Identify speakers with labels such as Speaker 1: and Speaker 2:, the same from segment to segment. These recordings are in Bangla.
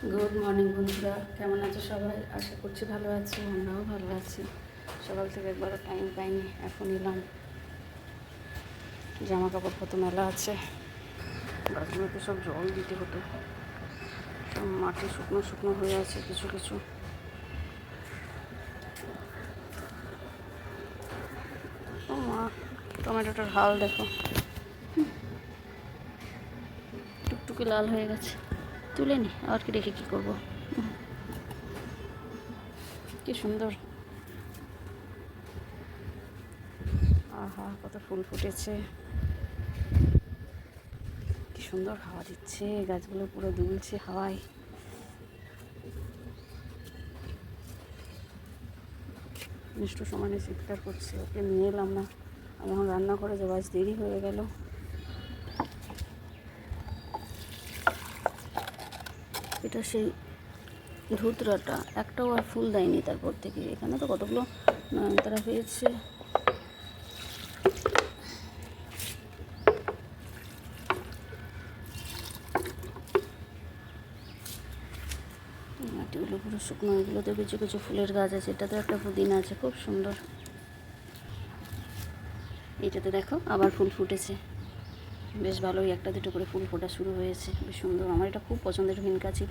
Speaker 1: গুড মর্নিং বন্ধুরা, কেমন আছো সবাই? আশা করছি ভালো আছো, আমরাও ভালো আছি। সকাল থেকে একবারও টাইম পাইনি, এখন এলাম। জামা কাপড় কত মেলা আছে, গাছগুলোতে সব জল দিতে হতো, সব মাটি শুকনো শুকনো হয়ে আছে কিছু কিছু। ও মা, টমেটোটার হাল দেখো, টুকটুকি লাল হয়ে গেছে। তুলে নি, আর কি রেখে কী করবো। কি সুন্দর, আহা কত ফুল ফুটেছে, কি সুন্দর হাওয়া দিচ্ছে, গাছগুলো পুরো দুলছে হাওয়ায়। মিষ্টু সমানে চিৎকার করছে, ওকে নিয়ে এলাম না। আমি এখন রান্না করে যাবো, আজ দেরি হয়ে গেল। এটা সেই ধুতরাটা, একটাও আর ফুল দেয়নি তারপর থেকে। এখানে তো কতগুলো নয়নতারা হয়েছে। মাটিগুলো পুরো শুকনো, এগুলোতে কিছু কিছু ফুলের গাছ আছে। এটা তো একটা পুদিনা আছে, খুব সুন্দর। এইটাতে দেখো আবার ফুল ফুটেছে, বেশ ভালোই একটা দুটো করে ফুল ফোটা শুরু হয়েছে, বেশ সুন্দর। আমার এটা খুব পছন্দের ভিনকা ছিল,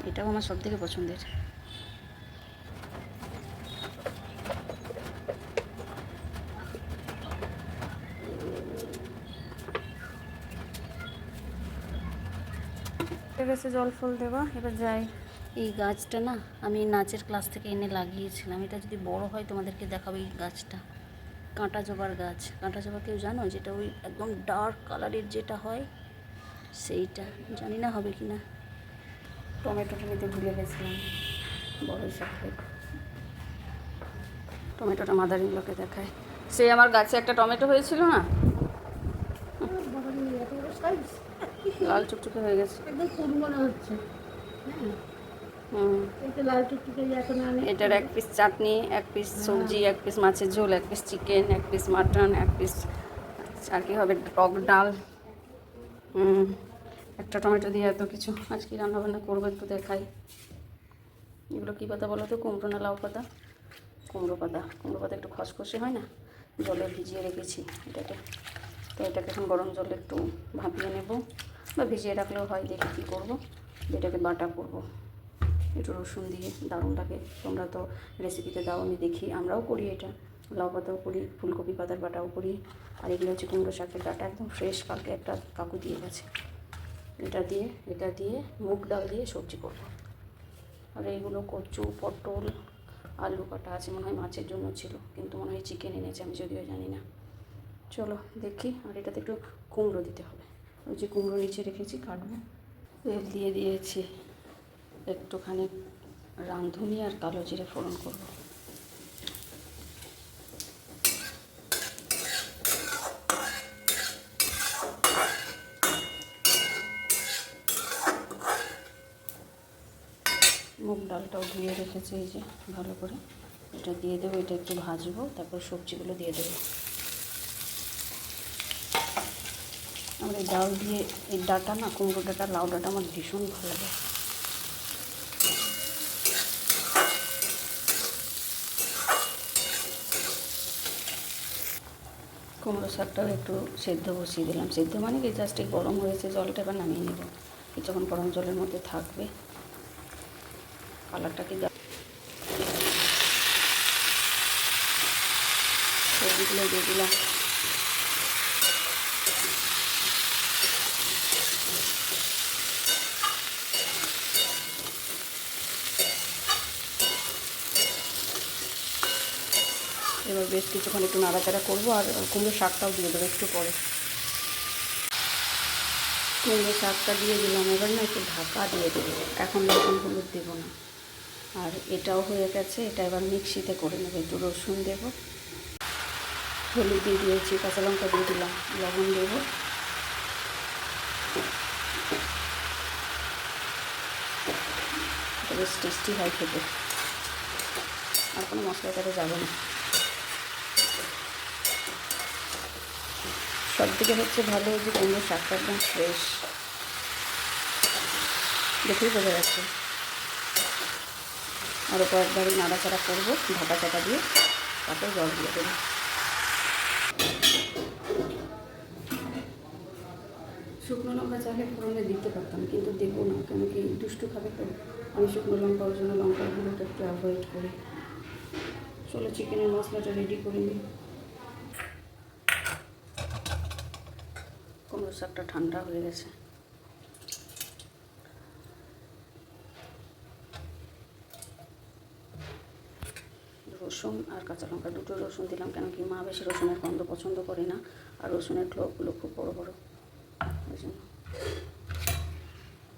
Speaker 1: এটাও আমার সব থেকে পছন্দের। গেছে জল ফল দেওয়া, এবার যাই। এই গাছটা না আমি নাচের ক্লাস থেকে এনে লাগিয়েছিলাম। এটা যদি বড় হয় তোমাদেরকে দেখাবো। এই গাছটা কাঁটা জবার গাছ। কাঁটা জবা কেউ জানো? যেটা ওই একদম ডার্ক কালারের যেটা হয় সেইটা, জানি না হবে কি না। টমেটোটা নিতে ভুলে গেছিলাম, বড় সাথে টমেটোটা মাদারিগুলোকে দেখায়। সে আমার গাছে একটা টমেটো হয়েছিল না, লাল চুকচুকে হয়ে গেছে, একদম ফুল মনে হচ্ছে। এটার এক পিস চাটনি, এক পিস সবজি, এক পিস মাছের ঝোল, এক পিস চিকেন, এক পিস মাটন, এক পিস আর কি হবে টক ডাল। একটা টমেটো দিয়ে এত কিছু। আজ কি রান্নাবান্না করবো একটু দেখাই। এগুলো কী পাতা বলো তো? কুমড়ো না লাউ পাতা? কুমড়ো পাতা। কুমড়ো পাতা একটু খসখসে হয় না, জলে ভিজিয়ে রেখেছি এটাকে। তো এটাকে এখন গরম জলে একটু ভাপিয়ে নেব, বা ভিজিয়ে রাখলেও হয়। দেখি কী করবো, এটাকে বাটা করবো একটু রসুন দিয়ে, দারুণ লাগে। তোমরা তো রেসিপিতে দাও, আমি দেখি। আমরাও করি এটা, লাউ পাতাও করি, ফুলকপি পাতার বাটাও করি। আর এগুলো হচ্ছে কুমড়ো শাকের ডাটা, একদম ফ্রেশ, কালকে একটা কাকু দিয়ে গেছে। এটা দিয়ে মুগ ডাল দিয়ে সবজি করবো। আর এইগুলো কচু, পটল, আলু কাটা আছে, মনে হয় মাছের জন্য ছিল, কিন্তু মনে হয় চিকেন এনেছে, আমি যদিও জানি না। চলো দেখি। আর এটাতে একটু কুমড়ো দিতে হবে, ওই যে কুমড়ো নিচে রেখেছি, কাটবো। তেল দিয়ে দিয়েছি, একটুখানি রাঁধুনি আর কালো জিরে ফোড়ন করবো। মুগ ডালটাও ধুয়ে রেখেছি, এই যে ভালো করে। এটা দিয়ে দেবো, এটা একটু ভাজবো, তারপর সবজিগুলো দিয়ে দেবো। আমার এই ডাল দিয়ে, এই ডাটা না, কুমড়ো ডাটা, লাউ ডাটা আমার ভীষণ ভালো লাগে। কুমড়ো শাকটাও একটু সেদ্ধ বসিয়ে দিলাম। সেদ্ধ মানে কি, জাস্ট এই গরম হয়েছে জলটা, এবার নামিয়ে নেব। যখন গরম জলের মধ্যে থাকবে, কালারটা কি সবজিগুলো দিয়ে দিলাম। এবার বেশ কিছুক্ষণ একটু নাড়াচাড়া করবো, আর কুমড়ো শাকটাও দিয়ে দেবো একটু পরে। কুমড়ো শাকটা দিয়ে দিলাম, এবার না একটু ঢাকা দিয়ে দেবো, এখন লবণ হলুদ দেবো না। আর এটাও হয়ে গেছে, এটা এবার মিক্সিতে করে নেবো। একটু রসুন দেবো, হলুদ দিয়ে দিয়েছি, কাঁচা লঙ্কা দিয়ে দিলাম, লবণ দেবো। এটা বেশ টেস্টি হয় খেতে, আর কোনো মশলা তাতে যাবে না। সব থেকে হচ্ছে ভালো যে কুমড়ো শাকটা একদম ফ্রেশ, দেখেই বোঝা যাচ্ছে। আরও কয়েকবারই নাড়াচাড়া করবো ঢাকা চাকা দিয়ে, তারপর জল দিয়ে দেবো। শুকনো লঙ্কা চাইলে ফোড়নে দিতে পারতাম, কিন্তু দেবো না, কেন কি দুষ্টু খাবে তো। আমি শুকনো লঙ্কা, ওই জন্য লঙ্কাগুলোটা একটু অ্যাভয়েড করি। চলো চিকেনের মশলাটা রেডি করে নিই। কুমড়ো শাকটা ঠান্ডা হয়ে গেছে। রসুন আর কাঁচা লঙ্কা দুটো রসুন দিলাম, কেন কি মা বেশি রসুনের গন্ধ পছন্দ করে না, আর রসুনের ক্লোভগুলো খুব বড় বড়, ওই জন্য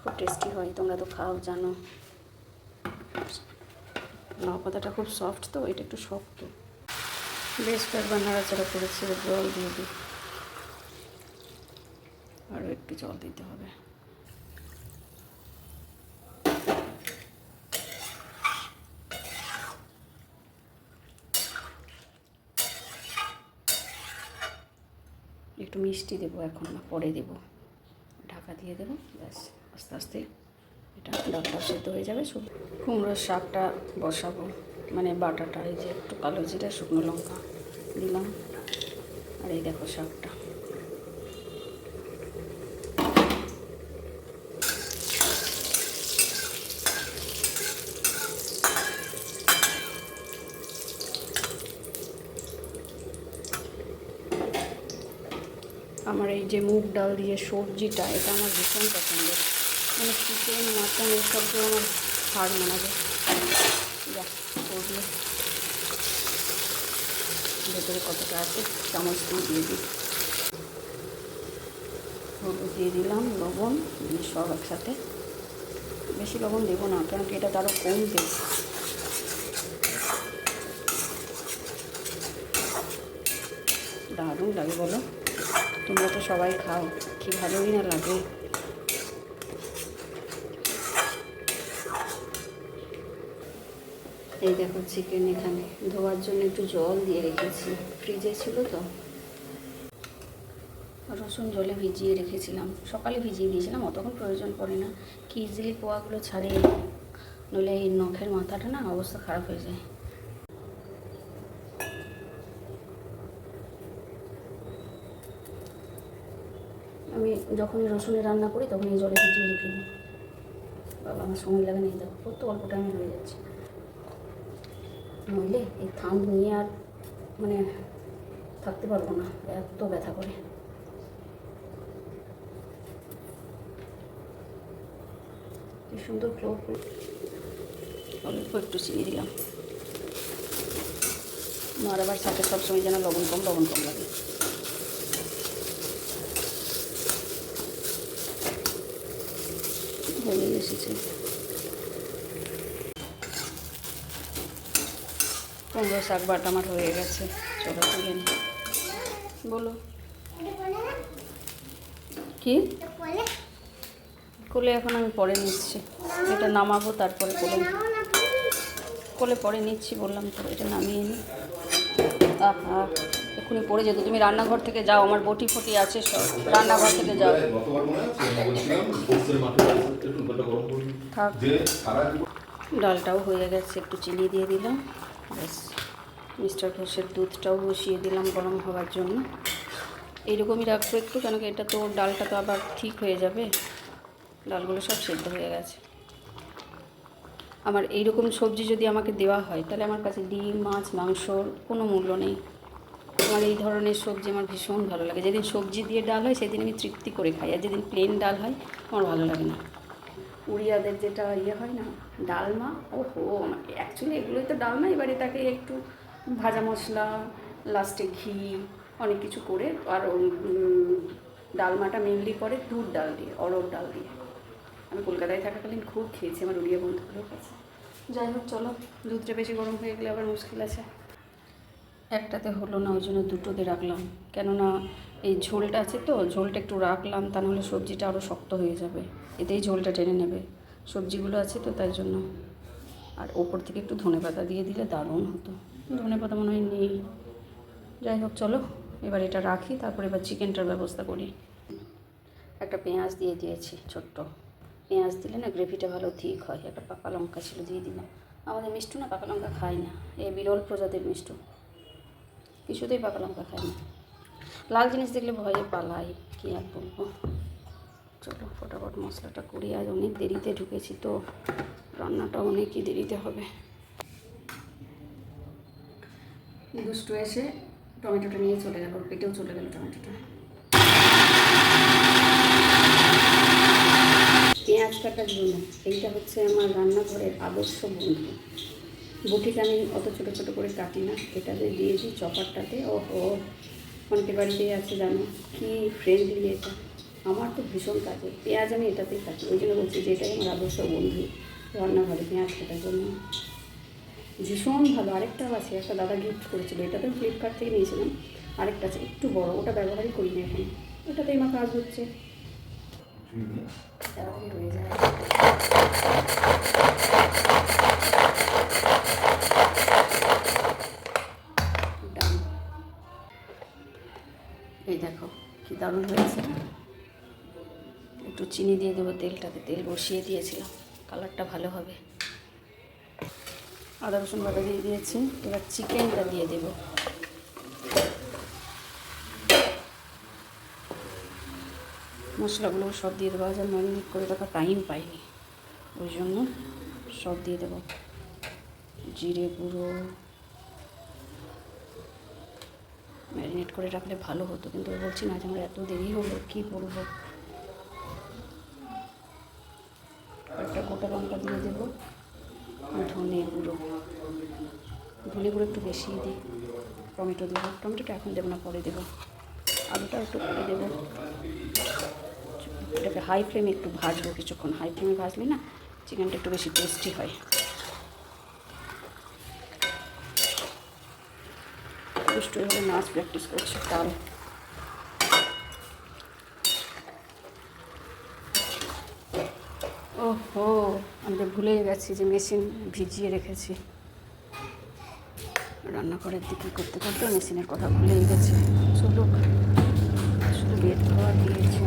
Speaker 1: খুব টেস্টি হয়। তোমরা তো খাও, জানো। লাউ পাতাটা খুব সফট, তো এটা একটু শক্ত। বেশ কয়েকবার নাড়াচাড়া করেছি, জল দিয়ে দিই। আরও একটু জল দিতে হবে। একটু মিষ্টি দেবো, এখন না, পরে দেবো। ঢাকা দিয়ে দেবো, ব্যাস। আস্তে আস্তে এটা ডালটা সেদ্ধ হয়ে যাবে। কুমড়োর শাকটা বসাবো, মানে বাটাটা, এই যে একটু কালো জিরা, শুকনো লঙ্কা দিলাম, আর এই দেখো শাকটা। আমার এই যে মুগ ডাল দিয়ে সবজিটা, এটা আমার ভীষণ পছন্দের। মানে চিকেন, মাটন এসবগুলো আমার হার মানাবে। যা করলে ভেতরে কতটা আছে চামচ দিয়ে দিই। হলুদ দিয়ে দিলাম, লবণ দিয়ে সব একসাথে। বেশি লবণ দেবো না, কারণ কি এটা তারও কমবে। দারুণ লাগে বলো, তোমরা তো সবাই খাও, কি ভালোই না লাগে। এই দেখো চিকেন, এখানে ধোয়ার জন্য একটু জল দিয়ে রেখেছি, ফ্রিজে ছিল তো। রসুন জলে ভিজিয়ে রেখেছিলাম, সকালে ভিজিয়ে দিয়েছিলাম, অতক্ষণ প্রয়োজন পড়ে না। কি ইজিলি পোয়াগুলো ছাড়ে, নইলে এই নখের মাথাটা না অবস্থা খারাপ হয়ে যায়। আমি যখনই রসুনের রান্না করি তখন এই জলে ভিজিয়ে রেখে দিই। বাবা, আমার সময় লাগে না, দেখো কত অল্প টাইমে হয়ে যাচ্ছে। নইলে এই থাম নিয়ে আর মানে থাকতে পারবো না, এত ব্যথা করে। কি সুন্দর ক্লোভ। অল্প একটু চিনি দিলাম। আমার আবার সাথে সবসময় যেন লবণ কম লাগে। হয়ে এসেছে। কুমড়ো শাক বাটা আমার হয়ে গেছে, চলো তুলে নি। বলো কি? কোলে এখন আমি পরে নিচ্ছি, এটা নামাবো, তারপরে কোলে পরে নিচ্ছি বললাম তো, এটা নামিয়ে নিই। আহা, এক্ষুনি পড়ে যেত। তুমি রান্নাঘর থেকে যাও, আমার বটি ফটি আছে সব, রান্নাঘর থেকে যাও। থাক, ডালটাও হয়ে গেছে, একটু চিনি দিয়ে দিলাম, ব্যাস। মিস্টার ঘোষের দুধটাও বসিয়ে দিলাম গরম হওয়ার জন্য। এইরকমই রাখবো একটু, কেন কি এটা তো ডালটা তো আবার ঠিক হয়ে যাবে। ডালগুলো সব সেদ্ধ হয়ে গেছে। আমার এইরকম সবজি যদি আমাকে দেওয়া হয়, তাহলে আমার কাছে ডিম, মাছ, মাংসর কোনো মূল্য নেই। আমার এই ধরনের সবজি আমার ভীষণ ভালো লাগে। যেদিন সবজি দিয়ে ডাল হয় সেদিন আমি তৃপ্তি করে খাই, আর যেদিন প্লেন ডাল হয় আমার ভালো লাগে না। উড়িয়াদের যেটা হয় না, ডালমা, ওহো, অ্যাকচুয়ালি এগুলোই তো ডালমা। এবার এটাকে একটু ভাজা মশলা, লাস্টে ঘি, অনেক কিছু করে, আর ডালমাটা মেনলি করে দুধ ডাল দিয়ে, অরড় ডাল দিয়ে। আমি কলকাতায় থাকাকালীন খুব খেয়েছি আমার উড়িয়া বন্ধুগুলোর কাছে। যাই হোক, চলো, দুধটা বেশি গরম হয়ে গেলে আবার মুশকিল আছে। একটাতে হলো না, ওই জন্য দুটোতে রাখলাম। কেননা এই ঝোলটা আছে তো, ঝোলটা একটু রাখলাম, তা নাহলে সবজিটা আরও শক্ত হয়ে যাবে, এতেই ঝোলটা টেনে নেবে। সবজিগুলো আছে তো, তাই জন্য। আর ওপর থেকে একটু ধনেপাতা দিয়ে দিলে দারুণ হতো। ধনেপাতা মনে হয় নেই। যাই হোক, চলো এবার এটা রাখি, তারপরে এবার চিকেনটার ব্যবস্থা করি। একটা পেঁয়াজ দিয়ে দিয়েছি ছোট্ট, পেঁয়াজ দিলে না গ্রেভিটা ভালো ঠিক হয়। একটা পাকা লঙ্কা ছিল, দিয়ে দিলাম। আমাদের মিষ্টু না পাকা লঙ্কা খায় না, এই বিরল প্রজাতির মিষ্টু, কিছুতেই পাকা লঙ্কা খায় না। লাল জিনিস দেখলে ভয়ে পালাই, কী আর বলবো। চলো ফটাফট মশলাটা করি, আজ অনেক দেরিতে ঢুকেছি তো, রান্নাটা অনেকই দেরিতে হবে। দুষ্টু এসে টমেটোটা নিয়ে চলে গেল, পেটেও চলে গেল টমেটোটা। পেঁয়াজ কাটার জন্য এইটা হচ্ছে আমার রান্নাঘরের আদর্শ বন্ধু। বটিটা আমি অত ছোটো ছোটো করে কাটি না, এটাতে দিয়ে দিই চপারটাতে। ও অনেকের বাড়িতেই আছে জানো, কি ফ্রেন্ডলি এটা, আমার তো ভীষণ কাজে। পেঁয়াজ আমি এটাতেই কাটি, ওই জন্য বলছি যে এটাই আমার আদর্শ বন্ধু রান্নাঘরে পেঁয়াজ কাটার জন্য, ভীষণ ভালো। আরেকটাও আছে, একটা দাদা গিফট করেছিল, এটা তো ফ্লিপকার্ট থেকে নিয়েছিলাম। আরেকটা আছে একটু বড়, ওটা ব্যবহারই করি না এখন, ওটাতেই আমার কাজ হচ্ছে, তাড়াতাড়ি হয়ে যায়। এই দেখো কি দারুণ হয়েছে। একটু চিনি দিয়ে দেবো তেলটাতে, তেল বসিয়ে দিয়েছিলাম, কালারটা ভালো হবে। আদা রসুন বাটা দিয়ে দিয়েছি, এবার চিকেনটা দিয়ে দেবো। মশলাগুলো সব দিয়ে দেবো, আজ ম্যারিনেট করে রাখা টাইম পাইনি, ওই জন্য সব দিয়ে দেবো। জিরে গুঁড়ো ম্যারিনেট করে রাখলে ভালো হতো, কিন্তু বলছি না যে আমার এত দেরি হলো, কী করবো। একটা গোটা লঙ্কা দিয়ে দেবো, ধনে গুঁড়ো একটু বেশি দিই। টমেটো দেবো, টমেটোটা এখন দেবো না, পরে দেবো। আলুটা একটু পরে দেবো। এটাকে হাই ফ্লেমে একটু ভাজবো কিছুক্ষণ, হাই ফ্লেমে ভাজলে না চিকেনটা একটু বেশি টেস্টি হয়। দুষ্টু হয়ে নাচ প্র্যাকটিস করছে তার। ওহো, আমি তো ভুলেই গেছি যে মেশিন ভিজিয়ে রেখেছি। রান্নাঘরের দিকে করতে করতে মেশিনের কথা ভুলেই গেছি। চলো, শুধু বেড খাওয়া দিয়েছি।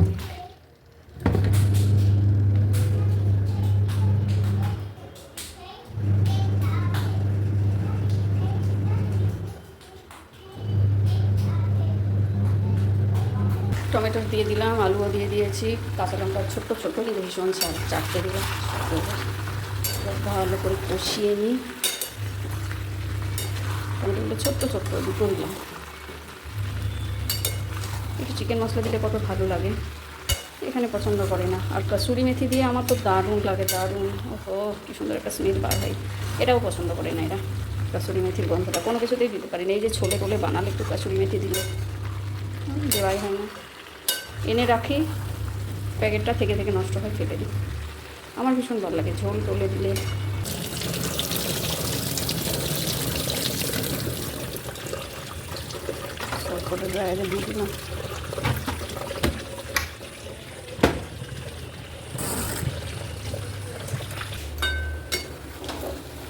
Speaker 1: টমেটো দিয়ে দিলাম, আলুও দিয়ে দিয়েছি, কাঁচা লঙ্কা ছোট্ট ছোট্ট কিন্তু ভীষণ চারটে দিলাম। ভালো করে কষিয়ে নিই। টমেটোগুলো ছোট্ট ছোট্ট দুটো দিলাম। একটু চিকেন মশলা দিলে কত ভালো লাগে, এখানে পছন্দ করে না। আর কাসুরি মেথি দিয়ে আমার তো দারুণ লাগে, দারুণ। ওহো, কী সুন্দর একটা স্মেল বার হয়। এটাও পছন্দ করে না এরা, কাসুরি মেথির গন্ধটা কোনো কিছুতেই দিতে পারি না। এই যে ছোলে টোলে বানালে একটু কাসুরি মেথি দিলে দেওয়াই হয় না। এনে রাখি, প্যাকেটটা থেকে থেকে নষ্ট হয়, ফেলে দিই। আমার ভীষণ ভালো লাগে ঝোল টোলে দিলে। সবকটা ড্রায়ারে দিয়ে দিলাম।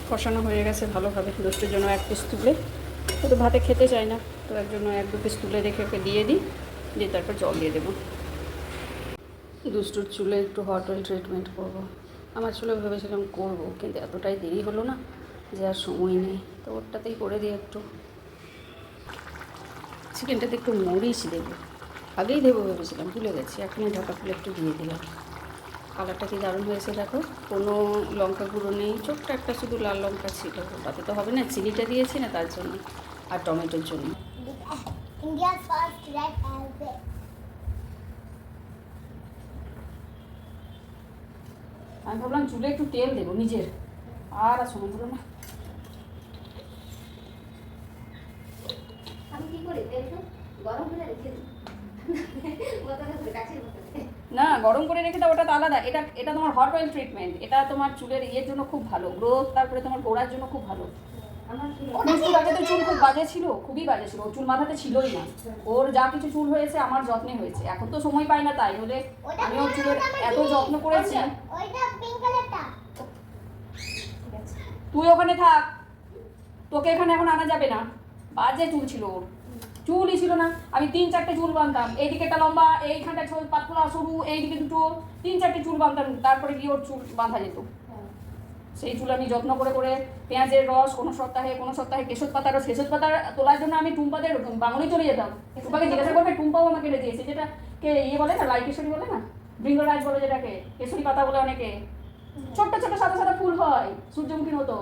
Speaker 1: কষানো হয়ে গেছে ভালোভাবে। দুষ্টুর জন্য এক পিস তুলে, ও তো ভাতে খেতে চায় না, তো এর জন্য এক দু পিস তুলে রেখে ওকে দিয়ে দিই, দিয়ে তারপর জল দিয়ে দেবো। দুষ্টুর চুলে একটু হট অয়েল ট্রিটমেন্ট করবো। আমার চুলে ভেবেছিলাম করবো, কিন্তু এতটাই দেরি হলো না যে আর সময় নেই, তো ওরটাতেই করে দিই একটু। চিকেনটাতে একটু মরিচ দেবো, আগেই দেবো ভেবেছিলাম, ভুলে গেছি। এখনই ঢাকা খুলে একটু দিয়ে দিলাম। কালারটা কি দারুণ হয়েছে দেখো, কোনো লঙ্কা গুঁড়ো নেই, ছোট্ট একটা শুধু লাল লঙ্কা ছিল, ওটাতে তো হবে না, চিনিটা দিয়েছি না তার জন্য, আর টমেটোর জন্য। আমি ভাবলাম চুলে একটু তেল দেবো নিজের, আর সময় হলো না। আমি কি করি, তেল গরম করে রেখে দিই। না, গরম করে রেখে দাও, ওটা তো আলাদা। এটা তোমার হট অয়েল ট্রিটমেন্ট, এটা তোমার চুলের ইয়ের জন্য খুব ভালো, গ্রোথ, তারপরে তোমার গোড়ার জন্য খুব ভালো। আগে তো চুল খুব বাজে ছিল, খুবই বাজে ছিল, চুল মাথাতে ছিলই না। ওর যা কিছু চুল হয়েছে আমার যত্নে হয়েছে, এখন তো সময় পাই না, তাই হলে আমি ওর চুলের এত যত্ন করেছি। তুই ওখানে থাক, তোকে এখানে এখন আনা যাবে না, বাজে চুল ছিল ওর। চুলই ছিল না। আমি 3-4টে চুল বাঁধতাম, এইদিকে একটা লম্বা, এইখানটা পাতলা সরু, এইদিকে দুটো, 3-4টে চুল বাঁধতাম, তারপরে গিয়ে ওর চুল বাঁধা যেত। সেই চুল আমি যত্ন করে করে পেঁয়াজের রস কোনো সপ্তাহে কেশর পাতার রস, কেশর পাতা তোলার জন্য আমি টুম্পাদের বাঙালি চলে যেতাম। টুম্পাকে জিজ্ঞাসা করবে, টুম্পাও আমাকে এনে দিয়েছে, যেটা কে বলে না, লাই কেশরী বলে না, বৃঙ্গরাজ বলে যেটাকে, কেশরী পাতা বলে অনেকে। ছোট্ট ছোট্ট সাদা সাদা ফুল হয় সূর্যমুখীর মতো,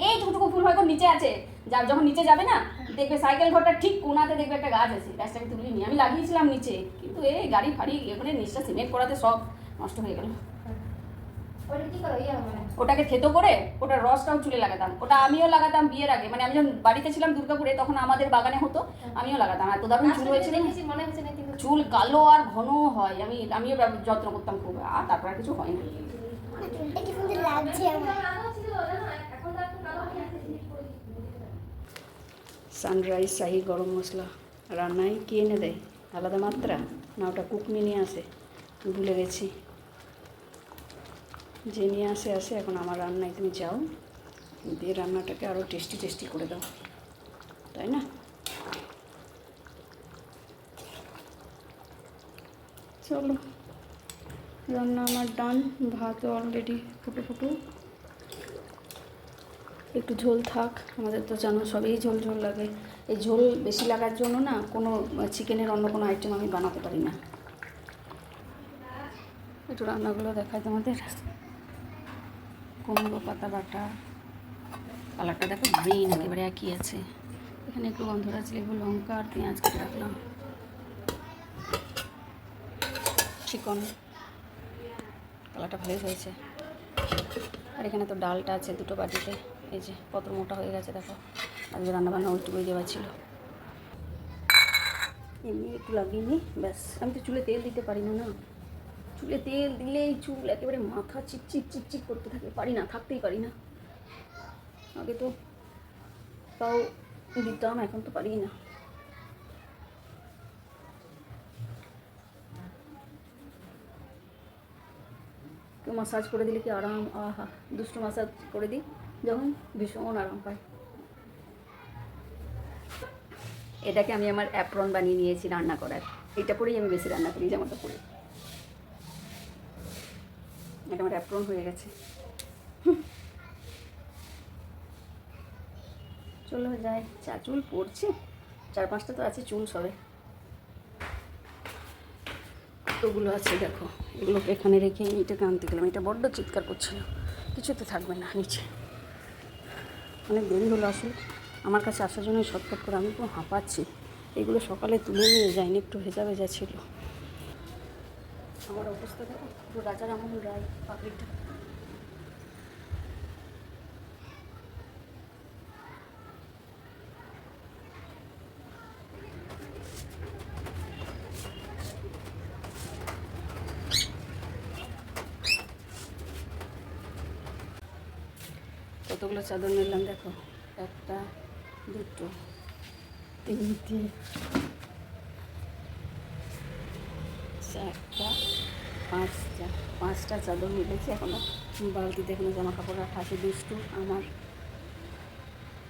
Speaker 1: এই টুকটুকু ফুল হয়তো নিচে আছে। যখন নিচে যাবে না, দেখবে সাইকেল ঘরটা ঠিক কোনাতে দেখবে একটা গাছ আছে, গাছটা আমি তুলিনি, আমি লাগিয়েছিলাম নিচে, কিন্তু এই গাড়ি ফাড়ি এখানে নিচটা সিমেন্ট করাতে সব নষ্ট হয়ে গেল। ওটাকে থেতো করে ওটার রসটাও চুলে লাগাতাম, ওটা আমিও লাগাতাম বিয়ের আগে, মানে আমি যখন বাড়িতে ছিলাম দুর্গাপুরে, তখন আমাদের বাগানে হতো, আমিও লাগাতাম। এত দারুণ চুল হয়েছিল, চুল কালো আর ঘন হয়, আমিও যত্ন করতাম খুব, আর তারপর আর কিছু হয় না। সানরাইজ শাহি গরম মশলা রান্নায় কি এনে দেয়, আলাদা মাত্রা না ওটা কুকনি নিয়ে আসে, ভুলে গেছি। যে নিয়ে আসে এখন আমার রান্নায় তুমি যাও, দিয়ে রান্নাটাকে আরও টেস্টি করে দাও, তাই না? চলো, রান্না আমার ডান, ভাত অলরেডি ফুটো, একটু ঝোল থাক, আমাদের তো জানো সবই ঝোল লাগে। এই ঝোল বেশি লাগার জন্য না কোনো চিকেনের অন্য কোনো আইটেম আমি বানাতে পারি না। একটু রান্নাগুলো দেখায় তোমাদের। কুমড়ো পাতা বাটা, কালারটা দেখো গ্রিন, একেবারে একই আছে। এখানে একটু গন্ধরাজ লেবু, লঙ্কা আর পেঁয়াজ কেটে রাখলাম। চিকন কালারটা ভালোই হয়েছে। আর এখানে তো ডালটা আছে দুটো বাটিতে, এই যে কত মোটা হয়ে গেছে দেখো, আজকে রান্নাবান্না ওইটুকুই দেওয়া ছিল। এমনি একটু লাগিয়ে নিই ব্যাস। আমি তো চুলে তেল দিতে পারি না, চুলে তেল দিলেই চুল একেবারে মাথা চিকচিক করতে থাকে, পারি না, থাকতেই পারি না। আগে তো তাও দিতাম, এখন তো পারি না। কেউ মাসাজ করে দিলে কি আরাম, আহা, দুষ্টু মাসাজ করে দিই যখন, ভীষণ আরাম পাই। এটাকে আমি আমার অ্যাপ্রন বানিয়ে নিয়েছি রান্না করার, এটা পরেই আমি বেশি রান্না করি, জামাটা পরে। এটা আমার অ্যাপ্রন হয়ে গেছে। চলো যাই, চুল পড়ছে, 4-5টা তো আছে চুল সবে, কতগুলো আছে দেখো। এগুলোকে এখানে রেখে এটাকে আনতে গেলাম, এটা বড্ড চিৎকার করছিল, কিছুতে থাকবে না নিচে। অনেক দেরি হলো আসলে আমার কাছে আসার জন্য, শর্টকাট করে আমি পুরো হাঁপাচ্ছি। এগুলো সকালে তুলে নিয়ে যাইনি, একটু ভেজা ছিল। আমার অবস্থা দেখো, পুরো রাজা রামমোহন রায় পাপড়িটা। কতগুলো চাদর নিলাম দেখো, 1, 2, 3, 4, 5টা চাদর মিলেছে। এখনও বালতিতে এখনো জামা কাপড় রাখা আছে। দুষ্টু আমার,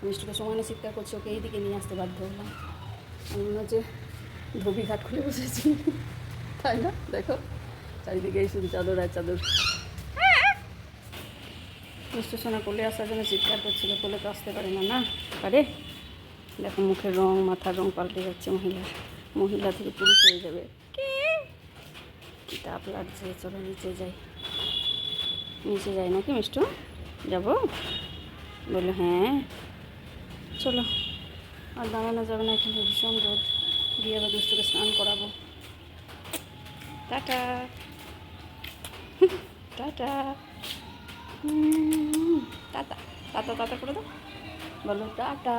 Speaker 1: মিষ্টুকে সময় চিৎকার করছে, ওকে এইদিকে নিয়ে আসতে বাধ্য হলাম। আমি মনে হচ্ছে ধোবি ঘাট খুলে বসেছি, তাই না? দেখো চারিদিকে এই শুধু চাদর আর চাদর। মিষ্টি সোনা কোলে আসার জন্য চিৎকার করছিল, কোলে তো আসতে পারে না, পারে। দেখো মুখের রং, মাথার রং পাল্টে যাচ্ছে, মহিলা থেকে পুরুষ হয়ে যাবে। কি তাপ লাগছে, চলো নিচে যাই নাকি মিষ্টু, যাবো বললো হ্যাঁ চলো। আর দাঁড়ানো যাবে না, এখানে ভীষণ রোদ, গিয়ে আবার দুষ্টুকে স্নান করাবো। Tata tata tata tata tata করে দাও, বলো টাটা।